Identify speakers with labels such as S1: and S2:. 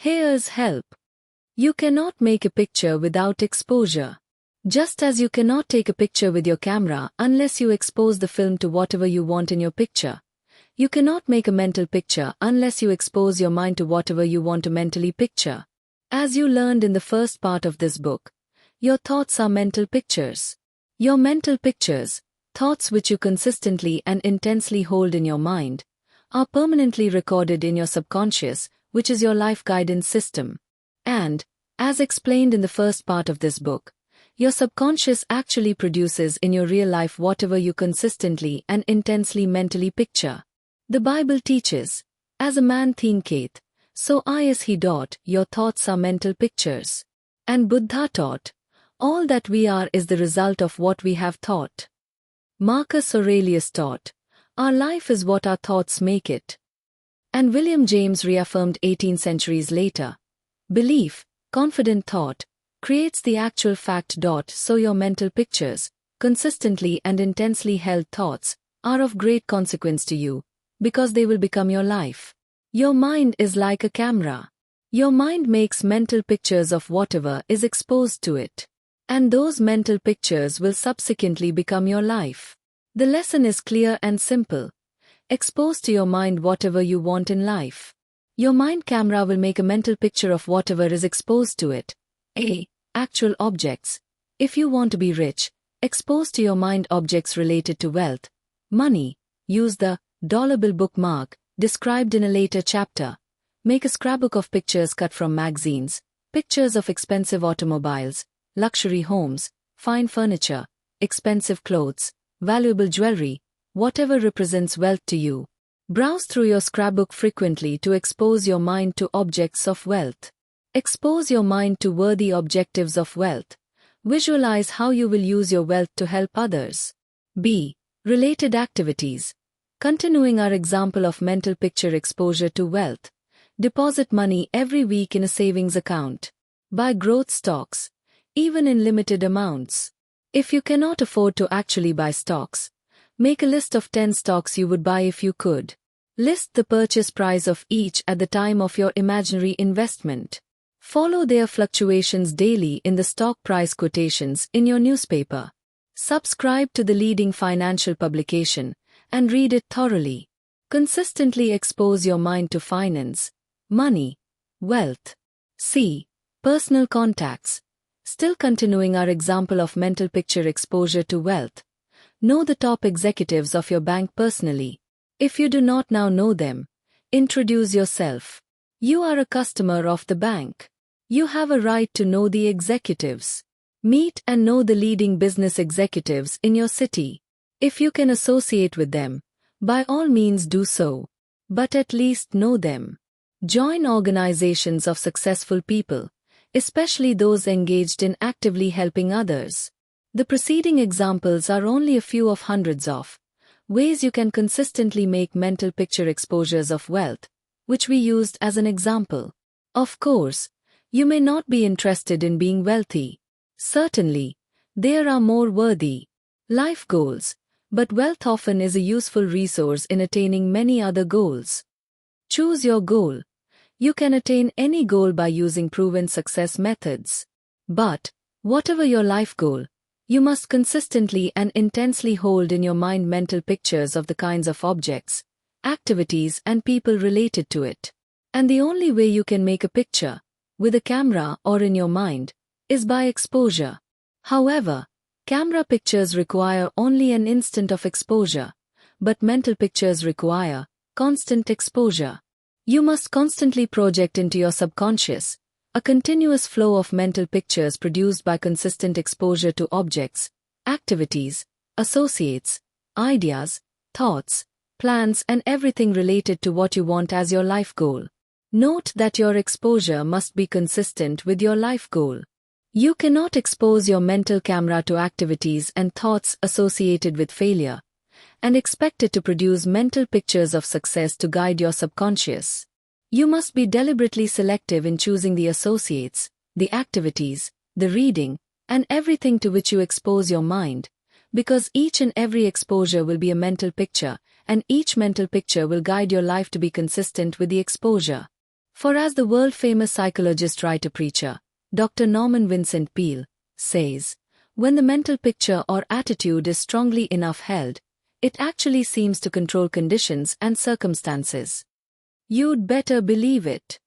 S1: Here's help. You cannot make a picture without exposure. Just as you cannot take a picture with your camera unless you expose the film to whatever you want in your picture, you cannot make a mental picture unless you expose your mind to whatever you want to mentally picture. As you learned in the first part of this book, your thoughts are mental pictures. Your mental pictures, thoughts which you consistently and intensely hold in your mind, are permanently recorded in your subconscious, which is your life guidance system. And, as explained in the first part of this book, your subconscious actually produces in your real life whatever you consistently and intensely mentally picture. The Bible teaches, as a man thinketh, so is he. Your thoughts are mental pictures. And Buddha taught, all that we are is the result of what we have thought. Marcus Aurelius taught, our life is what our thoughts make it. And William James reaffirmed 18 centuries later, belief, confident thought, creates the actual fact. So your mental pictures, consistently and intensely held thoughts, are of great consequence to you, because they will become your life. Your mind is like a camera. Your mind makes mental pictures of whatever is exposed to it. And those mental pictures will subsequently become your life. The lesson is clear and simple. Expose to your mind whatever you want in life. Your mind camera will make a mental picture of whatever is exposed to it. A. Actual objects. If you want to be rich, expose to your mind objects related to wealth, money. Use the dollar bill bookmark, described in a later chapter. Make a scrapbook of pictures cut from magazines, pictures of expensive automobiles, luxury homes, fine furniture, expensive clothes, valuable jewelry, whatever represents wealth to you. Browse through your scrapbook frequently to expose your mind to objects of wealth. Expose your mind to worthy objectives of wealth. Visualize how you will use your wealth to help others. B. Related activities. Continuing our example of mental picture exposure to wealth. Deposit money every week in a savings account. Buy growth stocks, even in limited amounts. If you cannot afford to actually buy stocks, make a list of 10 stocks you would buy if you could. List the purchase price of each at the time of your imaginary investment. Follow their fluctuations daily in the stock price quotations in your newspaper. Subscribe to the leading financial publication and read it thoroughly. Consistently expose your mind to finance, money, wealth. C. Personal contacts. Still continuing our example of mental picture exposure to wealth. Know the top executives of your bank personally. If you do not now know them, introduce yourself. You are a customer of the bank. You have a right to know the executives. Meet and know the leading business executives in your city. If you can associate with them, by all means do so. But at least know them. Join organizations of successful people, especially those engaged in actively helping others. The preceding examples are only a few of hundreds of ways you can consistently make mental picture exposures of wealth, which we used as an example. Of course, you may not be interested in being wealthy. Certainly, there are more worthy life goals, but wealth often is a useful resource in attaining many other goals. Choose your goal. You can attain any goal by using proven success methods. But, whatever your life goal, you must consistently and intensely hold in your mind mental pictures of the kinds of objects, activities and people related to it. And the only way you can make a picture, with a camera or in your mind, is by exposure. However, camera pictures require only an instant of exposure, but mental pictures require constant exposure. You must constantly project into your subconscious a continuous flow of mental pictures produced by consistent exposure to objects, activities, associates, ideas, thoughts, plans and everything related to what you want as your life goal. Note that your exposure must be consistent with your life goal. You cannot expose your mental camera to activities and thoughts associated with failure, and expect it to produce mental pictures of success to guide your subconscious. You must be deliberately selective in choosing the associates, the activities, the reading, and everything to which you expose your mind, because each and every exposure will be a mental picture, and each mental picture will guide your life to be consistent with the exposure. For as the world-famous psychologist writer-preacher, Dr. Norman Vincent Peale, says, when the mental picture or attitude is strongly enough held, it actually seems to control conditions and circumstances. You'd better believe it.